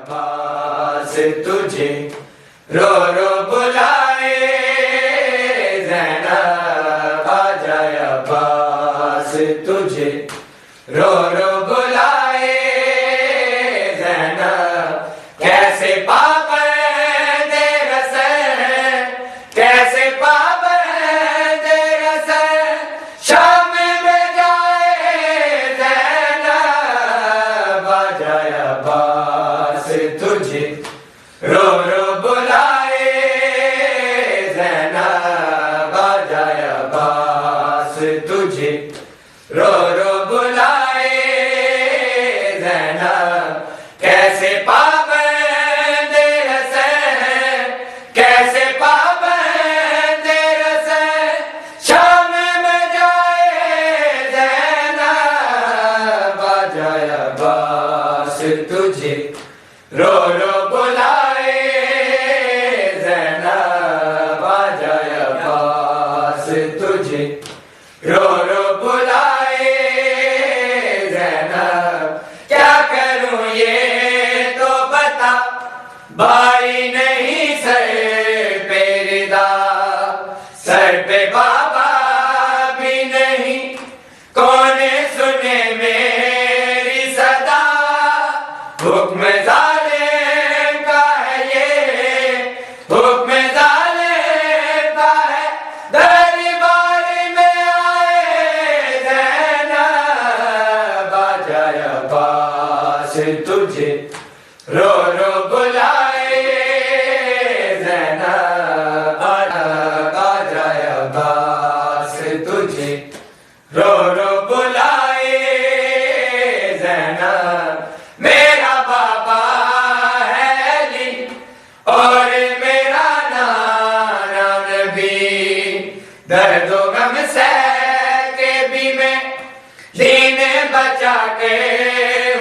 अब्बास तुझे रो रो बुलाए, ज़ैनब आ जाए अब्बास तुझे रो रो बुलाए, ज़ैनब कैसे पाबंद रसन, कैसे पाबंद रसन शाम में जाए, ज़ैनब आ जाए अब्बास तुझे रो रो बुलाए, ज़ैनब आ जाए अब्बास तुझे रो रो बुलाए, ज़ैनब कैसे पाबंद रसन, कैसे पाबंद रसन शाम में जाए, ज़ैनब आ जाए अब्बास तुझे रो रो बुलाए, ज़ैनब आ जाए अब्बास तुझे रो रो बुलाए, ज़ैनब क्या करूं ये तो बता, भाई नहीं सर पे रिदा, सर पे बाबा भी नहीं, कौन सुने मेरी सदा, हुक्म जालिम का है ये, हुक्म जालिम का है, दरबार में आए, ज़ैनब आ जाए अब्बास तुझे रो रो बुलाए, ज़ैनब आ जाए अब्बास तुझे रो रो बुलाए, ज़ैनब मेरा बाबा है अली और मेरा नाना नबी, दर्दो गम सह के भी मैं दीन बचा के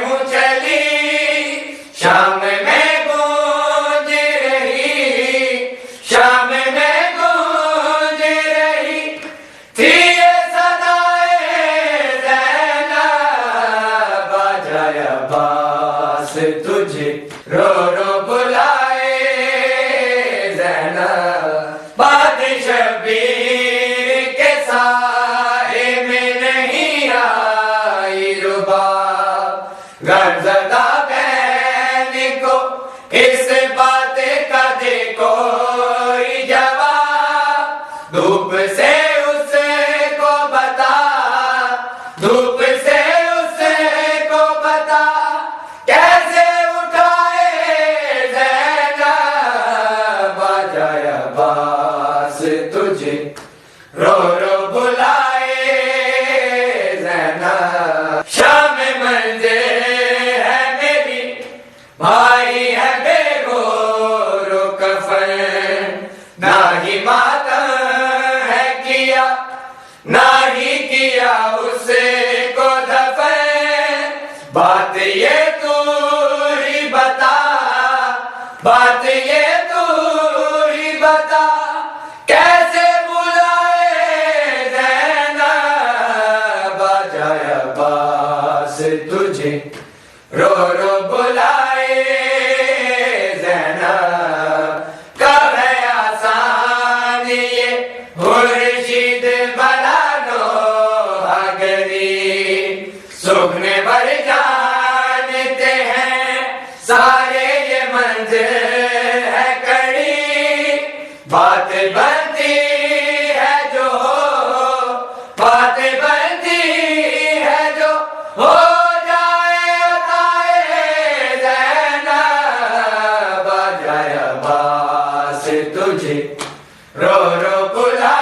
हूँ चली, शाम में गूंज रही, शाम में गूंज रही थी ये सदाए, ज़ैनब आ जाए अब्बास तुझे रो रो बुलाए, ज़ैनब बादशाह शबीर के साए में नहीं आई रुबाब, गमज़दा बहन को इस बात का दे कोई जवाब, धूप से उसको बता, धूप से उसको बता, कैसे उठाए, ज़ैनब आ जाए अब्बास तुझे रो रो बुलाए, ज़ैनब शाम मंज़िल है मेरी, भाई है बेगोरो कफन, ना ही मातम है किया, ना ही किया उसको दफन, बात ये तू ही बता, बात ये तू ही बता, कैसे बुलाए, ज़ैनब आ जाए अब्बास तुझे रो रो बुलाए, ज़ैनब कब है आसान ये खुर्शीद बना लो हगरी, सुखने भर जानते हैं सारे ये मंजिल है कड़ी, बात बनती है जो, बात बनती है जो हो जाए अताए, ज़ैनब आ जाए अब्बास तुझे रो रो बुला